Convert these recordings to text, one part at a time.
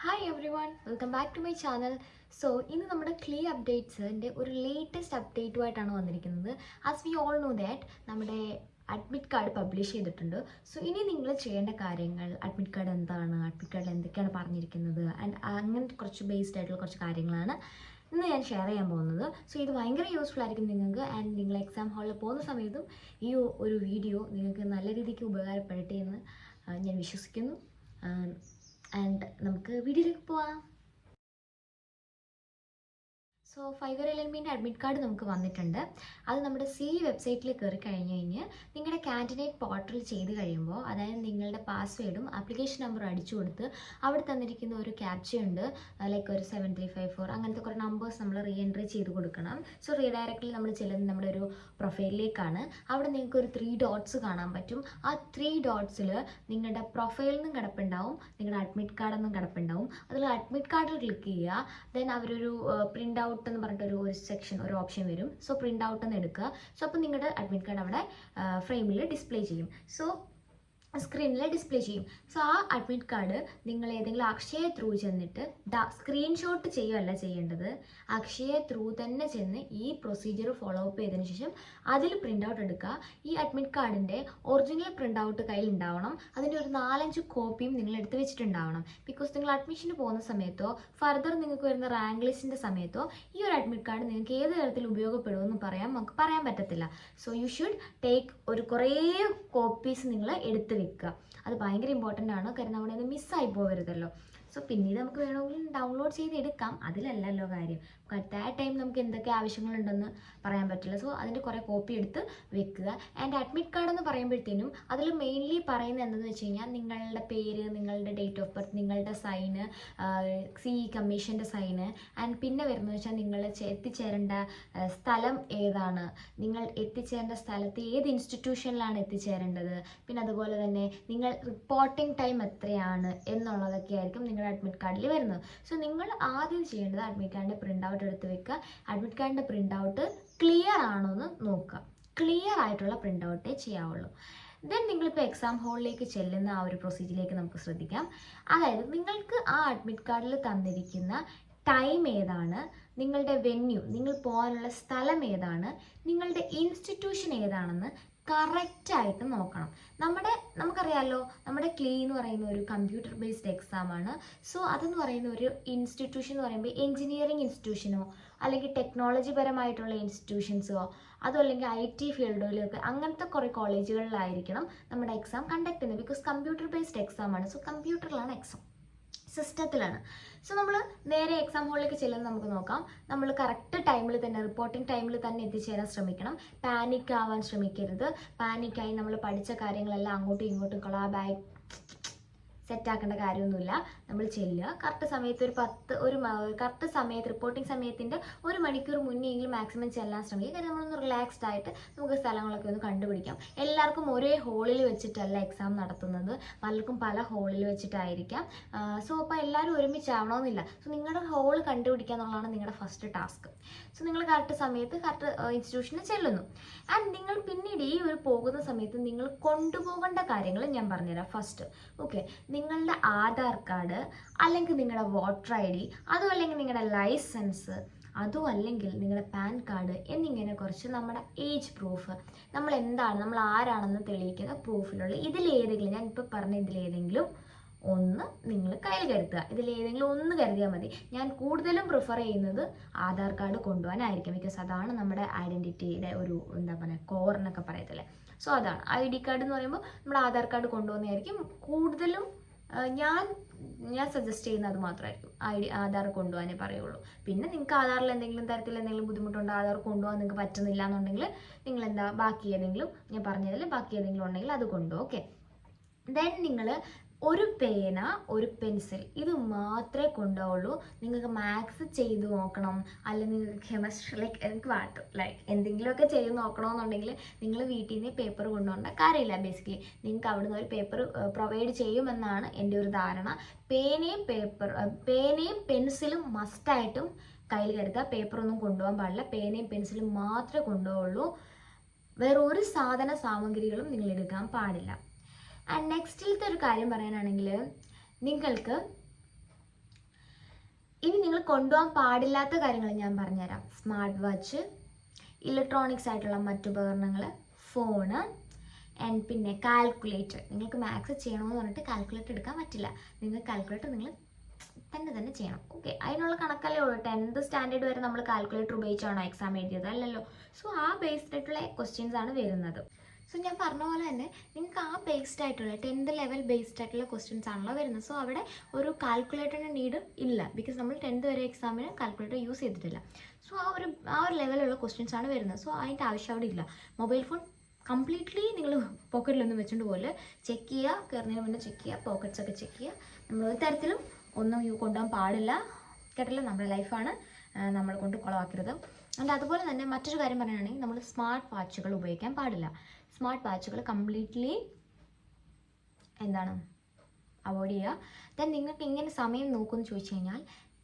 Hi everyone, welcome back to my channel. So, ഇന്ന് നമ്മുടെ ക്ലീ അപ്ഡേറ്റ്സിൻ്റെ ഒരു ലേറ്റസ്റ്റ് അപ്ഡേറ്റുമായിട്ടാണ് വന്നിരിക്കുന്നത്. As we all know that നമ്മുടെ അഡ്മിറ്റ് കാർഡ് പബ്ലിഷ് ചെയ്തിട്ടുണ്ട്. സോ ഇനി നിങ്ങൾ ചെയ്യേണ്ട കാര്യങ്ങൾ, അഡ്മിറ്റ് കാർഡ് എന്താണ്, അഡ്മിറ്റ് കാർഡിൽ എന്തൊക്കെയാണ് പറഞ്ഞിരിക്കുന്നത് ആൻഡ് അങ്ങനത്തെ കുറച്ച് ബേസ്ഡ് ആയിട്ടുള്ള കുറച്ച് കാര്യങ്ങളാണ് ഇന്ന് ഞാൻ ഷെയർ ചെയ്യാൻ പോകുന്നത്. സോ ഇത് ഭയങ്കര യൂസ്ഫുൾ ആയിരിക്കും നിങ്ങൾക്ക്. ആൻഡ് നിങ്ങൾ എക്സാം ഹാളിൽ പോകുന്ന സമയത്തും ഈ ഒരു വീഡിയോ നിങ്ങൾക്ക് നല്ല രീതിക്ക് ഉപകാരപ്പെടട്ടെ എന്ന് ഞാൻ വിശ്വസിക്കുന്നു. ആൻഡ് നമുക്ക് വീഡിയോയിലേക്ക് പോവാം. സോ ഫൈവർ എൽഎൽബിൻ്റെ അഡ്മിറ്റ് കാർഡ് നമുക്ക് വന്നിട്ടുണ്ട്. അത് നമ്മുടെ വെബ്സൈറ്റിൽ കയറി കഴിഞ്ഞ് നിങ്ങളുടെ കാൻഡിഡേറ്റ് പോർട്ടൽ ചെയ്ത് കഴിയുമ്പോൾ, അതായത് നിങ്ങളുടെ പാസ്വേഡും ആപ്ലിക്കേഷൻ നമ്പറും അടിച്ചു കൊടുത്ത് അവിടെ തന്നിരിക്കുന്ന ഒരു ക്യാപ്ചയുണ്ട്, ലൈക്ക് ഒരു 7354 അങ്ങനത്തെ കുറേ നമ്പേഴ്സ് നമ്മൾ റീ എൻട്രി ചെയ്ത് കൊടുക്കണം. സോ റീഡയറക്റ്റ്ലി നമ്മൾ ചെല്ലുന്നത് നമ്മുടെ ഒരു പ്രൊഫൈലിലേക്കാണ്. അവിടെ നിങ്ങൾക്ക് ഒരു 3 ഡോട്ട്സ് കാണാൻ പറ്റും. ആ 3 ഡോട്ട്സിൽ നിങ്ങളുടെ പ്രൊഫൈലിൽ നിന്നും കിടപ്പുണ്ടാവും, നിങ്ങളുടെ അഡ്മിറ്റ് കാർഡെന്നും കിടപ്പുണ്ടാവും. അതിൽ അഡ്മിറ്റ് കാർഡിൽ ക്ലിക്ക് ചെയ്യുക. ദെൻ അവരൊരു പ്രിൻ്റ് ഔട്ട് എന്ന് പറഞ്ഞിട്ട് ഒരു സെക്ഷൻ, ഒരു ഓപ്ഷൻ വരും. സോ പ്രിൻ്റ് ഔട്ട് എന്ന് എടുക്കുക. സോ അപ്പോൾ നിങ്ങളുടെ അഡ്മിറ്റ് കാർഡ് അവിടെ ഫ്രെയിമിൽ ഡിസ്പ്ലേ ചെയ്യും. സോ സ്ക്രീനിൽ ഡിസ്പ്ലേ ചെയ്യും. സോ ആ അഡ്മിറ്റ് കാർഡ് നിങ്ങൾ ഏതെങ്കിലും അക്ഷയ ത്രൂ ചെന്നിട്ട് സ്ക്രീൻഷോട്ട് ചെയ്യുകയല്ല ചെയ്യേണ്ടത്. അക്ഷയ ത്രൂ തന്നെ ചെന്ന് ഈ പ്രൊസീജിയർ ഫോളോ അപ്പ് ചെയ്തതിന് ശേഷം അതിൽ പ്രിൻ്റ് ഔട്ട് എടുക്കുക. ഈ അഡ്മിറ്റ് കാർഡിൻ്റെ ഒറിജിനൽ പ്രിൻ്റ് ഔട്ട് കയ്യിൽ ഉണ്ടാവണം. അതിൻ്റെ ഒരു 4-5 കോപ്പിയും നിങ്ങൾ എടുത്ത് വെച്ചിട്ടുണ്ടാവണം. ബിക്കോസ് നിങ്ങൾ അഡ്മിഷന് പോകുന്ന സമയത്തോ ഫർദർ നിങ്ങൾക്ക് വരുന്ന റാങ്ക് ലിസ്റ്റിൻ്റെ സമയത്തോ ഈ ഒരു അഡ്മിറ്റ് കാർഡ് നിങ്ങൾക്ക് ഏത് തരത്തിൽ ഉപയോഗപ്പെടുമെന്ന് നമുക്ക് പറയാൻ പറ്റത്തില്ല. സോ യു ഷുഡ് ടേക്ക് കുറേ കോപ്പീസ് നിങ്ങൾ എടുത്ത് വെക്കുക. അത് ഭയങ്കര ഇമ്പോർട്ടൻ്റ് ആണ്. കാരണം നമ്മുടെ ഇത് മിസ്സായി പോകരുതല്ലോ. സോ പിന്നീട് നമുക്ക് വേണമെങ്കിൽ ഡൗൺലോഡ് ചെയ്ത് എടുക്കാം, അതിലല്ലല്ലോ കാര്യം. അറ്റ് ദാറ്റ് ടൈം നമുക്ക് എന്തൊക്കെ ആവശ്യങ്ങളുണ്ടെന്ന് പറയാൻ പറ്റില്ല. സോ അതിൻ്റെ കുറേ കോപ്പി എടുത്ത് വെക്കുക. ആൻഡ് അഡ്മിറ്റ് കാർഡ് എന്ന് പറയുമ്പോഴത്തേനും അതിൽ മെയിൻലി പറയുന്നത് എന്തെന്ന് വെച്ച് കഴിഞ്ഞാൽ നിങ്ങളുടെ പേര്, നിങ്ങളുടെ ഡേറ്റ് ഓഫ് ബർത്ത്, നിങ്ങളുടെ സൈന്, കമ്മീഷൻ്റെ സൈന്, ആൻഡ് പിന്നെ വരുന്നത് വെച്ചാൽ നിങ്ങൾ എത്തിച്ചേരേണ്ട സ്ഥലം ഏതാണ്, നിങ്ങൾ എത്തിച്ചേരേണ്ട സ്ഥലത്ത് ഏത് ഇൻസ്റ്റിറ്റ്യൂഷനിലാണ് എത്തിച്ചേരേണ്ടത്, പിന്നെ അതുപോലെ തന്നെ നിങ്ങൾ റിപ്പോർട്ടിംഗ് ടൈം എത്രയാണ് എന്നുള്ളതൊക്കെ ആയിരിക്കും നിങ്ങളുടെ അഡ്മിറ്റ് കാർഡിൽ വരുന്നത്. സോ നിങ്ങൾ ആദ്യം ചെയ്യേണ്ടത് അഡ്മിറ്റ് കാർഡിൻ്റെ പ്രിൻ്റ് ഔട്ട് എടുത്ത് വെക്കുക. അഡ്മിറ്റ് കാർഡിൻ്റെ പ്രിൻ്റ് ഔട്ട് ക്ലിയർ ആണോ എന്ന് നോക്കുക. ക്ലിയർ ആയിട്ടുള്ള പ്രിൻ്റ് ഔട്ടേ ചെയ്യാവുള്ളൂ. ദെൻ നിങ്ങളിപ്പോൾ എക്സാം ഹാളിലേക്ക് ചെല്ലുന്ന ആ ഒരു പ്രൊസീജിയറിലേക്ക് നമുക്ക് ശ്രദ്ധിക്കാം. അതായത് നിങ്ങൾക്ക് ആ അഡ്മിറ്റ് കാർഡിൽ തന്നിരിക്കുന്ന ടൈം ഏതാണ്, നിങ്ങളുടെ വെന്യൂ, നിങ്ങൾ പോകാനുള്ള സ്ഥലം ഏതാണ്, നിങ്ങളുടെ ഇൻസ്റ്റിറ്റ്യൂഷൻ ഏതാണെന്ന് കറക്റ്റായിട്ട് നോക്കണം. നമുക്കറിയാമല്ലോ, നമ്മുടെ ക്ലീ എന്ന് പറയുന്ന ഒരു കമ്പ്യൂട്ടർ ബേസ്ഡ് എക്സാമാണ്. സോ അതെന്ന് പറയുന്ന ഒരു ഇൻസ്റ്റിറ്റ്യൂഷൻ എന്ന് പറയുമ്പോൾ എഞ്ചിനീയറിംഗ് ഇൻസ്റ്റിറ്റ്യൂഷനോ അല്ലെങ്കിൽ ടെക്നോളജി പരമായിട്ടുള്ള ഇൻസ്റ്റിറ്റ്യൂഷൻസോ അതോ അല്ലെങ്കിൽ IT ഫീൽഡിലൊക്കെ അങ്ങനത്തെ കുറേ കോളേജുകളിലായിരിക്കണം നമ്മുടെ എക്സാം കണ്ടക്ട് ചെയ്യുന്നത്. ബിക്കോസ് കമ്പ്യൂട്ടർ ബേസ്ഡ് എക്സാമാണ്. സോ കമ്പ്യൂട്ടറിലാണ് എക്സാം, സിസ്റ്റത്തിലാണ്. സോ നമ്മൾ നേരെ എക്സാം ഹാളിലേക്ക് ചെല്ലുന്നത് നമുക്ക് നോക്കാം. നമ്മൾ കറക്റ്റ് ടൈമിൽ തന്നെ, റിപ്പോർട്ടിംഗ് ടൈമിൽ തന്നെ എത്തിച്ചേരാൻ ശ്രമിക്കണം. പാനിക് ആവാൻ ശ്രമിക്കരുത്. പാനിക്കായി നമ്മൾ പഠിച്ച കാര്യങ്ങളെല്ലാം അങ്ങോട്ടും ഇങ്ങോട്ടും കൊളാബായി സെറ്റാക്കേണ്ട കാര്യമൊന്നുമില്ല. നമ്മൾ ചെല്ലുക, കറക്റ്റ് സമയത്ത് കറക്റ്റ് സമയത്ത്, റിപ്പോർട്ടിംഗ് സമയത്തിൻ്റെ 1 മണിക്കൂർ മുന്നെയെങ്കിലും മാക്സിമം ചെല്ലാൻ ശ്രമിക്കുക. കാര്യം നമ്മളൊന്ന് റിലാക്സ്ഡ് ആയിട്ട് നമുക്ക് സ്ഥലങ്ങളൊക്കെ ഒന്ന് കണ്ടുപിടിക്കാം. എല്ലാവർക്കും ഒരേ ഹോളിൽ വെച്ചിട്ടല്ല എക്സാം നടത്തുന്നത്, പലർക്കും പല ഹോളിൽ വെച്ചിട്ടായിരിക്കാം. സോ അപ്പോൾ എല്ലാവരും ഒരുമിച്ചാവണമെന്നില്ല. സോ നിങ്ങളുടെ ഹോൾ കണ്ടുപിടിക്കുക എന്നുള്ളതാണ് നിങ്ങളുടെ ഫസ്റ്റ് ടാസ്ക്. സോ നിങ്ങൾ കറക്റ്റ് സമയത്ത് കറക്റ്റ് ഇൻസ്റ്റിറ്റ്യൂഷനിൽ ചെല്ലുന്നു. ആൻഡ് നിങ്ങൾ പിന്നീട് ഈ ഒരു പോകുന്ന സമയത്ത് നിങ്ങൾ കൊണ്ടുപോകേണ്ട കാര്യങ്ങൾ ഞാൻ പറഞ്ഞുതരാം. ഫസ്റ്റ്, ഓക്കെ, നിങ്ങളുടെ ആധാർ കാർഡ് അല്ലെങ്കിൽ നിങ്ങളുടെ വോട്ടർ ID, അതും അല്ലെങ്കിൽ നിങ്ങളുടെ ലൈസൻസ്, അതും അല്ലെങ്കിൽ നിങ്ങളുടെ പാൻ കാർഡ് എന്നിങ്ങനെ കുറച്ച് നമ്മുടെ ഏജ് പ്രൂഫ്, നമ്മൾ ആരാണെന്ന് തെളിയിക്കുന്ന പ്രൂഫിലുള്ള ഇതിലേതെങ്കിലും, ഞാൻ ഇപ്പോൾ പറഞ്ഞ ഇതിലേതെങ്കിലും ഒന്ന് നിങ്ങൾ കയ്യിൽ കരുതുക. ഇതിലേതെങ്കിലും ഒന്ന് കരുതിയാൽ മതി. ഞാൻ കൂടുതലും പ്രിഫർ ചെയ്യുന്നത് ആധാർ കാർഡ് കൊണ്ടുപോകാനായിരിക്കും. ബിക്കോസ് അതാണ് നമ്മുടെ ഐഡൻറ്റിറ്റിയുടെ ഒരു കോർ എന്നൊക്കെ പറയത്തില്ലേ. സോ അതാണ് ID കാർഡ് എന്ന് പറയുമ്പോൾ നമ്മുടെ ആധാർ കാർഡ് കൊണ്ടുപോകുന്നതായിരിക്കും കൂടുതലും. ഞാൻ സജസ്റ്റ് ചെയ്യുന്നത് അത് മാത്രമായിരിക്കും. ആധാർ കൊണ്ടുപോകാനേ പറയുള്ളൂ. പിന്നെ നിങ്ങൾക്ക് ആധാറിൽ എന്തെങ്കിലും തരത്തിൽ എന്തെങ്കിലും ബുദ്ധിമുട്ടുണ്ടോ, ആധാർ കൊണ്ടുപോകാൻ നിങ്ങൾക്ക് പറ്റുന്നില്ല എന്നുണ്ടെങ്കിൽ നിങ്ങൾ ബാക്കി ഏതെങ്കിലും, ഞാൻ പറഞ്ഞതിൽ ബാക്കി ഏതെങ്കിലും ഉണ്ടെങ്കിൽ അത് കൊണ്ടുപോകും. ഓക്കെ, ദെൻ നിങ്ങൾ ഒരു പേന, ഒരു പെൻസിൽ, ഇത് മാത്രമേ കൊണ്ടുപോകുള്ളൂ. നിങ്ങൾക്ക് മാത്സ് ചെയ്ത് നോക്കണം, അല്ലെങ്കിൽ നിങ്ങൾക്ക് കെമിസ്ട്രി, എന്തെങ്കിലുമൊക്കെ ചെയ്ത് നോക്കണമെന്നുണ്ടെങ്കിൽ നിങ്ങൾ വീട്ടിൽ നിന്ന് പേപ്പർ കൊണ്ടുപോകേണ്ട കാര്യമില്ല. ബേസിക്കലി നിങ്ങൾക്ക് അവിടുന്ന് ഒരു പേപ്പർ പ്രൊവൈഡ് ചെയ്യുമെന്നാണ് എൻ്റെ ഒരു ധാരണ. പേനയും പെൻസിലും മസ്റ്റായിട്ടും കയ്യിൽ കരുതുക. പേപ്പറൊന്നും കൊണ്ടുപോകാൻ പാടില്ല. പേനയും പെൻസിലും മാത്രമേ കൊണ്ടുപോകുള്ളൂ. വേറെ ഒരു സാമഗ്രികളും നിങ്ങൾ എടുക്കാൻ പാടില്ല. ആൻഡ് നെക്സ്റ്റിലത്തെ ഒരു കാര്യം പറയാനാണെങ്കിൽ, നിങ്ങൾക്ക് ഇനി നിങ്ങൾ കൊണ്ടുപോകാൻ പാടില്ലാത്ത കാര്യങ്ങൾ ഞാൻ പറഞ്ഞുതരാം. സ്മാർട്ട് വാച്ച്, ഇലക്ട്രോണിക്സ് ആയിട്ടുള്ള മറ്റുപകരണങ്ങൾ, ഫോണ്, ആൻഡ് പിന്നെ കാൽക്കുലേറ്റർ. നിങ്ങൾക്ക് മാത്സ് ചെയ്യണമെന്ന് പറഞ്ഞിട്ട് കാൽക്കുലേറ്റർ എടുക്കാൻ പറ്റില്ല. നിങ്ങൾ കാൽക്കുലേറ്റർ നിങ്ങൾ തന്നെ ചെയ്യണം. ഓക്കെ, അതിനുള്ള കണക്കല്ലേ ഉള്ളൂ. 10th സ്റ്റാൻഡേർഡ് വരെ നമ്മൾ കാൽക്കുലേറ്റർ ഉപയോഗിച്ചാണോ എക്സാം എഴുതിയത്? അല്ലല്ലോ. സോ ആ ബേസ്ഡ് ആയിട്ടുള്ള ക്വസ്റ്റ്യൻസ് ആണ് വരുന്നത്. സോ ഞാൻ പറഞ്ഞ പോലെ തന്നെ നിങ്ങൾക്ക് ആ ബേസ്ഡ് ആയിട്ടുള്ള 10th ലെവൽ ബേസ്ഡ് ആയിട്ടുള്ള ക്വസ്റ്റ്യൻസ് ആണല്ലോ വരുന്നത്. സോ അവിടെ ഒരു കാൽക്കുലേറ്ററിൻ്റെ നീഡ് ഇല്ല. ബിക്കോസ് നമ്മൾ 10th വരെ എക്സാമിന് കാൽക്കുലേറ്റർ യൂസ് ചെയ്തിട്ടില്ല. സോ ആ ഒരു ലെവലുള്ള ക്വസ്റ്റ്യൻസ് ആണ് വരുന്നത്. സോ അതിൻ്റെ ആവശ്യം അവിടെ ഇല്ല. മൊബൈൽ ഫോൺ കംപ്ലീറ്റ്ലി നിങ്ങൾ പോക്കറ്റിലൊന്നും വെച്ചുകൊണ്ട് പോലെ ചെക്ക് ചെയ്യുക, കയറുന്നതിന് മുന്നേ ചെക്ക് ചെയ്യുക, പോക്കറ്റ്സ് ഒക്കെ ചെക്ക് ചെയ്യുക. നമ്മൾ ഒരു തരത്തിലും ഒന്നും കൊണ്ടുപോകാൻ പാടില്ല. കേട്ടില്ല, നമ്മുടെ ലൈഫാണ്, നമ്മളെ കൊണ്ട് കുളമാക്കരുത്. ആൻഡ് അതുപോലെ തന്നെ മറ്റൊരു കാര്യം പറയുകയാണെങ്കിൽ നമ്മൾ സ്മാർട്ട് വാച്ചുകൾ ഉപയോഗിക്കാൻ പാടില്ല. സ്മാർട്ട് വാച്ചുകൾ കംപ്ലീറ്റ്ലി അവോയ്ഡ് ചെയ്യുക. ദെൻ നിങ്ങൾക്ക് ഇങ്ങനെ സമയം നോക്കുമെന്ന് ചോദിച്ചു കഴിഞ്ഞാൽ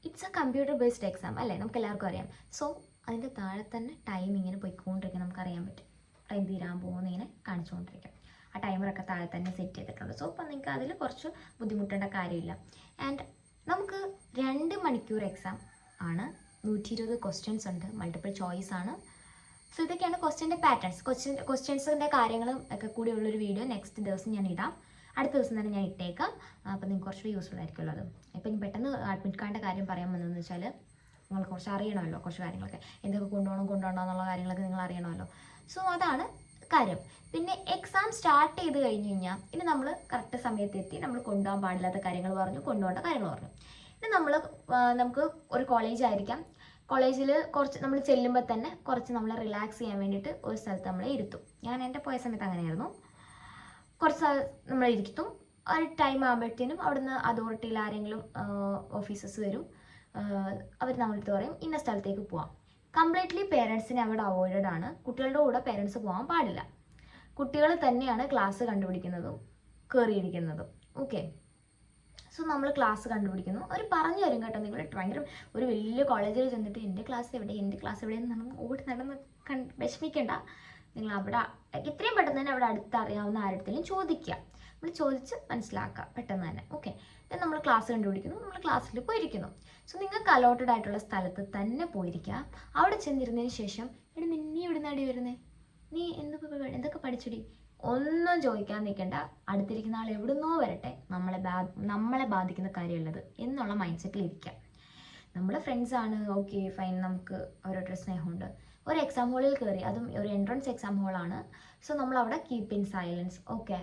it's A computer based exam അല്ലേ, നമുക്ക് എല്ലാവർക്കും അറിയാം. സോ അതിൻ്റെ താഴെ തന്നെ ടൈം ഇങ്ങനെ പോയിക്കൊണ്ടിരിക്കും, നമുക്കറിയാൻ പറ്റും. ടൈം തീരാൻ പോകുന്ന ഇങ്ങനെ കാണിച്ചുകൊണ്ടിരിക്കും. ആ ടൈമറൊക്കെ താഴെ തന്നെ സെറ്റ് ചെയ്തിട്ടുണ്ട്. സോ അപ്പം നിങ്ങൾക്ക് അതിൽ കുറച്ച് ബുദ്ധിമുട്ടേണ്ട കാര്യമില്ല. ആൻഡ് നമുക്ക് 2 മണിക്കൂർ എക്സാം ആണ്. 120 ക്വസ്റ്റ്യൻസ് ഉണ്ട്, മൾട്ടിപ്പിൾ ചോയ്സ് ആണ്. സോ ഇതൊക്കെയാണ് ക്വസ്റ്റ്യൻ്റെ പാറ്റേൺസ്. ക്വസ്റ്റ്യൻസിൻ്റെ കാര്യങ്ങളും ഒക്കെ കൂടിയുള്ളൊരു വീഡിയോ നെക്സ്റ്റ് ദിവസം ഞാൻ ഇടാം. അടുത്ത ദിവസം തന്നെ ഞാൻ ഇട്ടേക്കാം. അപ്പോൾ നിങ്ങൾക്ക് കുറച്ചുകൂടി യൂസ്ഫുൾ ആയിരിക്കുമല്ലോ അത്. ഇപ്പം ഇനി പെട്ടെന്ന് അഡ്മിറ്റ് കാർഡിൻ്റെ കാര്യം പറയാൻ വന്നതെന്ന് വെച്ചാൽ നിങ്ങൾ കുറച്ച് അറിയണമല്ലോ, കുറച്ച് കാര്യങ്ങളൊക്കെ എന്തൊക്കെ കൊണ്ടുപോകണം എന്നുള്ള കാര്യങ്ങളൊക്കെ നിങ്ങൾ അറിയണമല്ലോ. സോ അതാണ് കാര്യം. പിന്നെ എക്സാം സ്റ്റാർട്ട് ചെയ്ത് കഴിഞ്ഞ് കഴിഞ്ഞാൽ ഇനി നമ്മൾ കറക്റ്റ് സമയത്തെത്തി നമ്മൾ കൊണ്ടുപോകാൻ പാടില്ലാത്ത കാര്യങ്ങൾ പറഞ്ഞു, കൊണ്ടുപോകേണ്ട കാര്യങ്ങൾ പറഞ്ഞു. ഇനി നമുക്ക് ഒരു കോളേജ് ആയിരിക്കാം. കോളേജിൽ കുറച്ച് നമ്മൾ ചെല്ലുമ്പോൾ തന്നെ കുറച്ച് നമ്മൾ റിലാക്സ് ചെയ്യാൻ വേണ്ടിയിട്ട് ഒരു സ്ഥലത്ത് നമ്മളെ ഇരുത്തും. ഞാൻ എൻ്റെ പോയ സമയത്ത് അങ്ങനെയായിരുന്നു. കുറച്ച് നമ്മൾ ഇരുത്തും. ഒരു ടൈം ആകുമ്പോഴത്തേനും അവിടുന്ന് അതോറിറ്റിയിൽ ആരെങ്കിലും ഓഫീസേഴ്സ് വരും. അവർ നമ്മളടുത്ത് പറയും ഇന്ന സ്ഥലത്തേക്ക് പോവാം. കംപ്ലീറ്റ്ലി പേരൻസിനെ അവിടെ അവോയ്ഡഡ് ആണ്. കുട്ടികളുടെ കൂടെ പേരൻസ് പോകാൻ പാടില്ല. കുട്ടികൾ തന്നെയാണ് ക്ലാസ് കണ്ടുപിടിക്കുന്നതും കയറിയിരിക്കുന്നതും. ഓക്കെ, സോ നമ്മൾ ക്ലാസ് കണ്ടുപിടിക്കുന്നു. അവർ പറഞ്ഞു തരും കേട്ടോ. നിങ്ങൾ ഭയങ്കര ഒരു വലിയ കോളേജിൽ ചെന്നിട്ട് എൻ്റെ ക്ലാസ് എവിടെയെന്ന് നമ്മൾ ഓടി നടന്ന് വിഷമിക്കേണ്ട. നിങ്ങൾ അവിടെ എത്രയും പെട്ടെന്ന് തന്നെ അവിടെ അടുത്തറിയാവുന്ന ആരുടെയും ചോദിക്കുക. നമ്മൾ ചോദിച്ച് മനസ്സിലാക്കുക പെട്ടെന്ന് തന്നെ. ഓക്കെ, നമ്മൾ ക്ലാസ് കണ്ടുപിടിക്കുന്നു, നമ്മൾ ക്ലാസ്സിൽ പോയിരിക്കുന്നു. സോ നിങ്ങൾക്ക് അലോട്ടഡ് ആയിട്ടുള്ള സ്ഥലത്ത് തന്നെ പോയിരിക്കുക. അവിടെ ചെന്നിരുന്നതിന് ശേഷം നീ ഇവിടെ നടി വരുന്നേ, നീ എന്തൊക്കെ പഠിച്ചടി, ഒന്നും ചോദിക്കാൻ നിൽക്കേണ്ട. അടുത്തിരിക്കുന്ന ആൾ എവിടുന്നോ വരട്ടെ, നമ്മളെ ബാധിക്കുന്ന കാര്യമുള്ളത് എന്നുള്ള മൈൻഡ് സെറ്റിൽ ഇരിക്കാം. നമ്മുടെ ഫ്രണ്ട്സാണ്, ഓക്കെ ഫൈൻ, നമുക്ക് അവരോടൊരു സ്നേഹമുണ്ട്. ഒരു എക്സാം ഹോളിൽ കയറി, അതും ഒരു എൻട്രൻസ് എക്സാം ഹോളാണ്. സോ നമ്മൾ അവിടെ കീപ്പ് ഇൻ സൈലൻസ്. ഓക്കെ,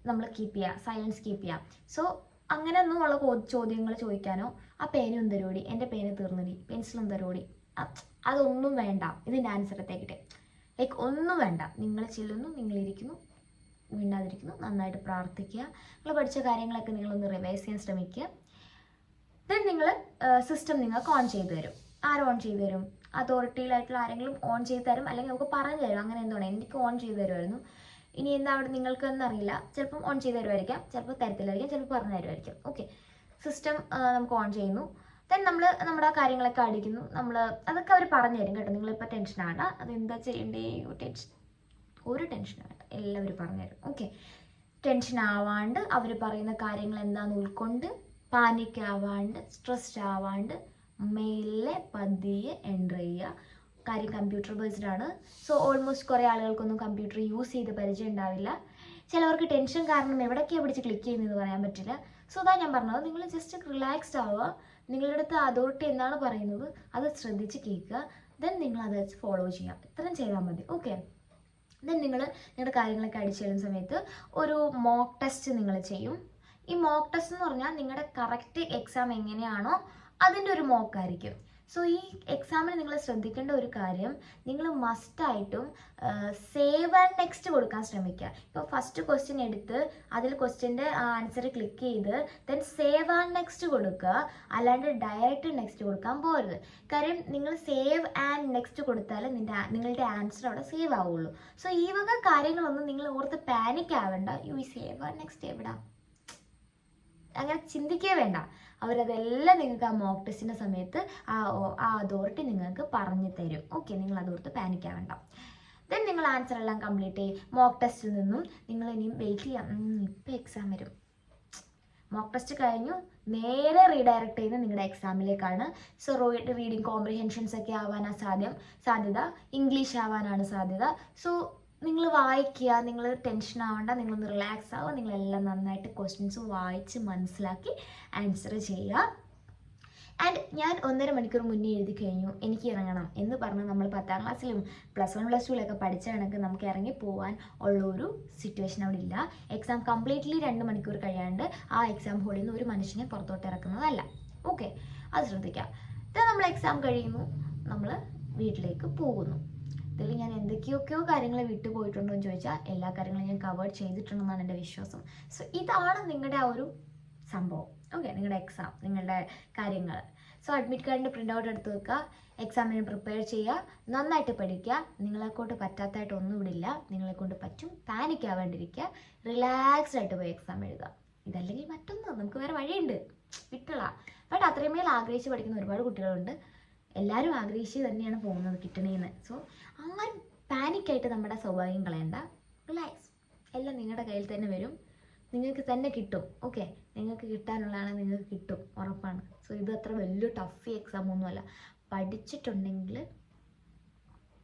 നമ്മൾ സൈലൻസ് കീപ്പ് ചെയ്യാം. സോ അങ്ങനെയൊന്നും ഉള്ള ചോദ്യങ്ങൾ ചോദിക്കാനോ, ആ പേനും തരോടി, എൻ്റെ പേന് തീർന്നടി, പെൻസിലും തരോടി, അതൊന്നും വേണ്ട. ഇതിൻ്റെ ആൻസർ എത്തേക്കിട്ടെ ലൈക്ക് ഒന്നും വേണ്ട. നിങ്ങൾ ചെല്ലുന്നു, നിങ്ങളിരിക്കുന്നു, മിണ്ടാതിരിക്കുന്നു, നന്നായിട്ട് പ്രാർത്ഥിക്കുക. നിങ്ങൾ പഠിച്ച കാര്യങ്ങളൊക്കെ നിങ്ങളൊന്ന് റിവൈസ് ചെയ്യാൻ ശ്രമിക്കുക. ദെൻ നിങ്ങൾ സിസ്റ്റം നിങ്ങൾക്ക് ഓൺ ചെയ്ത് തരും. ആരും ഓൺ ചെയ്ത് തരും? അതോറിറ്റിയിലായിട്ടുള്ള ആരെങ്കിലും ഓൺ ചെയ്ത് തരും, അല്ലെങ്കിൽ നമുക്ക് പറഞ്ഞു തരും. അങ്ങനെ എന്താണ്, എനിക്ക് ഓൺ ചെയ്ത് തരുമായിരുന്നു. ഇനി എന്താ അവിടെ നിങ്ങൾക്ക് എന്നറിയില്ല. ചിലപ്പം ഓൺ ചെയ്ത് തരുമായിരിക്കാം, ചിലപ്പോൾ തരത്തിലായിരിക്കാം, ചിലപ്പോൾ പറഞ്ഞു തരുമായിരിക്കും. ഓക്കെ, സിസ്റ്റം നമുക്ക് ഓൺ ചെയ്യുന്നു. ദെൻ നമ്മൾ നമ്മുടെ കാര്യങ്ങളൊക്കെ അടിക്കുന്നു. അതൊക്കെ അവർ പറഞ്ഞു തരും കേട്ടോ. നിങ്ങളിപ്പോൾ ടെൻഷനാണ്, അതെന്താ ചെയ്യേണ്ടേ, ഒരു ടെൻഷനും വേണ്ട, എല്ലാവരും പറഞ്ഞു തരും. ഓക്കെ, ടെൻഷൻ ആവാണ്ട് അവർ പറയുന്ന കാര്യങ്ങൾ എന്താണെന്ന് ഉൾക്കൊണ്ട് പാനിക് ആവാണ്ട് സ്ട്രെസ്ഡ് ആവാണ്ട് മെയിലെ പതിയെ എൻ്റർ ചെയ്യുക. കാര്യം കമ്പ്യൂട്ടർ ബേസ്ഡ് ആണ്. സോ ഓൾമോസ്റ്റ് കുറേ ആളുകൾക്കൊന്നും കമ്പ്യൂട്ടർ യൂസ് ചെയ്ത് പരിചയം ഉണ്ടാവില്ല. ചിലവർക്ക് ടെൻഷൻ കാരണം എവിടേക്കാണ് പിടിച്ച് ക്ലിക്ക് ചെയ്യുന്നതെന്ന് പറയാൻ പറ്റില്ല. സോ അതാ ഞാൻ പറഞ്ഞത്, നിങ്ങൾ ജസ്റ്റ് റിലാക്സ്ഡ് ആവുക. നിങ്ങളുടെ അടുത്ത് അതോറിറ്റി എന്താണ് പറയുന്നത് അത് ശ്രദ്ധിച്ച് കേൾക്കുക. ദെൻ നിങ്ങൾ അത് ഫോളോ ചെയ്യുക. ഇത്രയും ചെയ്താൽ മതി. ഓക്കെ, ദെൻ നിങ്ങളുടെ കാര്യങ്ങളൊക്കെ അടിച്ചു തരുന്ന സമയത്ത് ഒരു മോക്ക് ടെസ്റ്റ് നിങ്ങൾ ചെയ്യും. ഈ മോക്ക് ടെസ്റ്റ് എന്ന് പറഞ്ഞാൽ നിങ്ങളുടെ കറക്റ്റ് എക്സാം എങ്ങനെയാണോ അതിൻ്റെ ഒരു മോക്കായിരിക്കും. സോ ഈ എക്സാമിന് നിങ്ങൾ ശ്രദ്ധിക്കേണ്ട ഒരു കാര്യം, നിങ്ങൾ മസ്റ്റായിട്ടും സേവ് ആൻഡ് നെക്സ്റ്റ് കൊടുക്കാൻ ശ്രമിക്കുക. ഇപ്പോൾ ഫസ്റ്റ് ക്വസ്റ്റ്യൻ എടുത്ത് അതിൽ ക്വസ്റ്റ്യൻ്റെ ആൻസർ ക്ലിക്ക് ചെയ്ത് ദെൻ സേവ് ആൻഡ് നെക്സ്റ്റ് കൊടുക്കുക. അല്ലാണ്ട് ഡയറക്റ്റ് നെക്സ്റ്റ് കൊടുക്കാൻ പോകരുത്. കാര്യം നിങ്ങൾ സേവ് ആൻഡ് നെക്സ്റ്റ് കൊടുത്താൽ നിങ്ങളുടെ ആൻസർ അവിടെ സേവ് ആവുള്ളൂ. സോ ഈ വക കാര്യങ്ങളൊന്നും നിങ്ങൾ ഓർത്ത് പാനിക് ആവേണ്ട. ഈ സേവ് ആൻഡ് നെക്സ്റ്റ് എവിടാ അങ്ങനെ ചിന്തിക്കേ വേണ്ട. അവരതെല്ലാം നിങ്ങൾക്ക് ആ മോക്ക് ടെസ്റ്റിൻ്റെ സമയത്ത് ആ അതോറിറ്റി നിങ്ങൾക്ക് പറഞ്ഞു തരും. ഓക്കെ, നിങ്ങൾ അതോർത്ത് പാനിക് ആവേണ്ട. ദെൻ നിങ്ങൾ ആൻസർ എല്ലാം കംപ്ലീറ്റ് ചെയ്യും. മോക്ക് ടെസ്റ്റിൽ നിന്നും നിങ്ങൾ ഇനിയും വെയിറ്റ് ചെയ്യാം. ഇപ്പം എക്സാം വരും, മോക്ക് ടെസ്റ്റ് കഴിഞ്ഞു നേരെ റീഡയറക്റ്റ് ചെയ്യുന്നത് നിങ്ങളുടെ എക്സാമിലേക്കാണ്. സോ റീഡിങ് കോംപ്രിഹെൻഷൻസ് ഒക്കെ ആവാനാണ് സാധ്യത, ഇംഗ്ലീഷ് ആവാനാണ് സാധ്യത. സോ നിങ്ങൾ വായിക്കുക, നിങ്ങൾ ടെൻഷൻ ആവേണ്ട, നിങ്ങളൊന്ന് റിലാക്സ് ആവുക, നിങ്ങളെല്ലാം നന്നായിട്ട് ക്വസ്റ്റ്യൻസ് വായിച്ച് മനസ്സിലാക്കി ആൻസർ ചെയ്യുക. ആൻഡ് ഞാൻ 1.5 മണിക്കൂർ മുന്നേ എഴുതി കഴിഞ്ഞു, എനിക്ക് ഇറങ്ങണം എന്ന് പറഞ്ഞ് നമ്മൾ 10ാം ക്ലാസ്സിലും +1 +2 പഠിച്ച കണക്ക് നമുക്ക് ഇറങ്ങി പോകാൻ ഉള്ളൊരു സിറ്റുവേഷൻ അവിടെ ഇല്ല. എക്സാം കംപ്ലീറ്റ്ലി 2 മണിക്കൂർ കഴിയാണ്ട് ആ എക്സാം ഹോളിൽ നിന്ന് ഒരു മനുഷ്യനെ പുറത്തോട്ട് ഇറക്കുന്നതല്ല. ഓക്കെ, അത് ശ്രദ്ധിക്കാം. ഇത് നമ്മൾ എക്സാം കഴിയുന്നു, നമ്മൾ വീട്ടിലേക്ക് പോകുന്നു. ഇതിൽ ഞാൻ എന്തൊക്കെയൊക്കെയോ കാര്യങ്ങൾ വിട്ടുപോയിട്ടുണ്ടോ എന്ന് ചോദിച്ചാൽ എല്ലാ കാര്യങ്ങളും ഞാൻ കവർ ചെയ്തിട്ടുണ്ടെന്നാണ് എൻ്റെ വിശ്വാസം. സോ ഇതാണ് നിങ്ങളുടെ ആ ഒരു സംഭവം. ഓക്കെ, നിങ്ങളുടെ എക്സാം, നിങ്ങളുടെ കാര്യങ്ങൾ. സോ അഡ്മിറ്റ് കാർഡിൻ്റെ പ്രിൻ്റ് ഔട്ട് എടുത്ത് വെക്കുക, എക്സാമിന് പ്രിപ്പയർ ചെയ്യുക, നന്നായിട്ട് പഠിക്കുക. നിങ്ങളെക്കൊണ്ട് പറ്റാത്തതായിട്ട് ഒന്നും ഇവിടില്ല, നിങ്ങളെക്കൊണ്ട് പറ്റും. പാനിക് ആവാണ്ടിരിക്കുക, റിലാക്സ്ഡ് ആയിട്ട് പോയി എക്സാം എഴുതുക. ഇതല്ലെങ്കിൽ മറ്റൊന്നും നമുക്ക് വേറെ വഴിയുണ്ട്, വിട്ടള. ബട്ട് അത്രയും മേൽ ആഗ്രഹിച്ച് പഠിക്കുന്ന ഒരുപാട് കുട്ടികളുണ്ട്. എല്ലാവരും ആഗ്രഹിച്ച് തന്നെയാണ് പോകുന്നത് കിട്ടണേന്ന്. സോ ആരും പാനിക്കായിട്ട് നമ്മുടെ സൗഭാഗ്യം കളയണ്ട, റിലാക്സ്. എല്ലാം നിങ്ങളുടെ കയ്യിൽ തന്നെ വരും, നിങ്ങൾക്ക് തന്നെ കിട്ടും. ഓക്കെ, നിങ്ങൾക്ക് കിട്ടാനുള്ളതാണ്, നിങ്ങൾക്ക് കിട്ടും, ഉറപ്പാണ്. സോ ഇത് അത്ര വലിയ ടഫ് എക്സാം ഒന്നുമല്ല, പഠിച്ചിട്ടുണ്ടെങ്കിൽ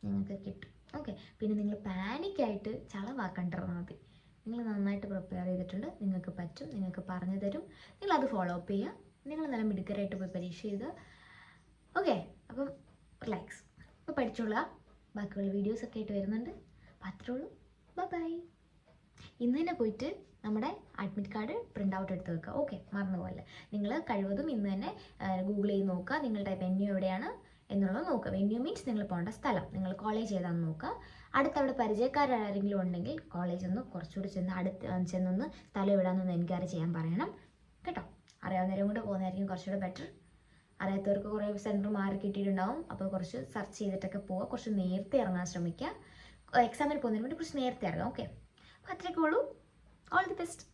നിങ്ങൾക്ക് കിട്ടും. ഓക്കെ, പിന്നെ നിങ്ങൾ പാനിക്കായിട്ട് ചളവാക്കണ്ടിരുന്നാൽ മതി. നിങ്ങൾ നന്നായിട്ട് പ്രിപ്പയർ ചെയ്തിട്ടുണ്ട്, നിങ്ങൾക്ക് പറ്റും, നിങ്ങൾക്ക് പറഞ്ഞു തരും. നിങ്ങളത് ഫോളോ അപ്പ് ചെയ്യുക, നിങ്ങൾ നല്ല മിടുക്കരായിട്ട് പോയി പരീക്ഷ ചെയ്ത്. ഓക്കെ, അപ്പം റിലാക്സ്, അപ്പോൾ പഠിച്ചോളുക. ബാക്കിയുള്ള വീഡിയോസൊക്കെ ആയിട്ട് വരുന്നുണ്ട്. അപ്പോൾ അത്രേ ഉള്ളൂ. ബൈ. ഇന്ന് തന്നെ പോയിട്ട് നമ്മുടെ അഡ്മിറ്റ് കാർഡ് പ്രിൻ്റ് ഔട്ട് എടുത്ത് വെക്കുക. ഓക്കെ, മറന്നുപോലെ നിങ്ങൾ കഴിവതും ഇന്ന് തന്നെ ഗൂഗിൾ ചെയ്ത് നോക്കുക, നിങ്ങളുടെ വെന്യൂ എവിടെയാണ് എന്നുള്ളത് നോക്കുക. വെന്യൂ മീൻസ് നിങ്ങൾ പോകേണ്ട സ്ഥലം, നിങ്ങൾ കോളേജ് ഏതാണെന്ന് നോക്കുക. അടുത്തവിടെ പരിചയക്കാരാരെങ്കിലും ഉണ്ടെങ്കിൽ കോളേജ് ഒന്ന് കുറച്ചുകൂടി ചെന്നൊന്ന് സ്ഥലം എവിടെയാണെന്നൊന്ന് എൻക്വയറി ചെയ്യാൻ പറയണം കേട്ടോ. അറിയാവുന്നവരും കൂടെ പോകുന്നതായിരിക്കും കുറച്ചുകൂടെ ബെറ്റർ. അറിയാത്തവർക്ക് കുറേ സെൻറ്റർ മാറി കിട്ടിയിട്ടുണ്ടാവും, അപ്പോൾ കുറച്ച് സെർച്ച് ചെയ്തിട്ടൊക്കെ പോവുക. കുറച്ച് നേരത്തെ ഇറങ്ങാൻ ശ്രമിക്കുക. എക്സാമിന് പോകുന്നതിന് വേണ്ടി കുറച്ച് നേരത്തെ ഇറങ്ങാം. ഓക്കെ, അപ്പോൾ അത്രയൊക്കെ ഉള്ളൂ. All the best.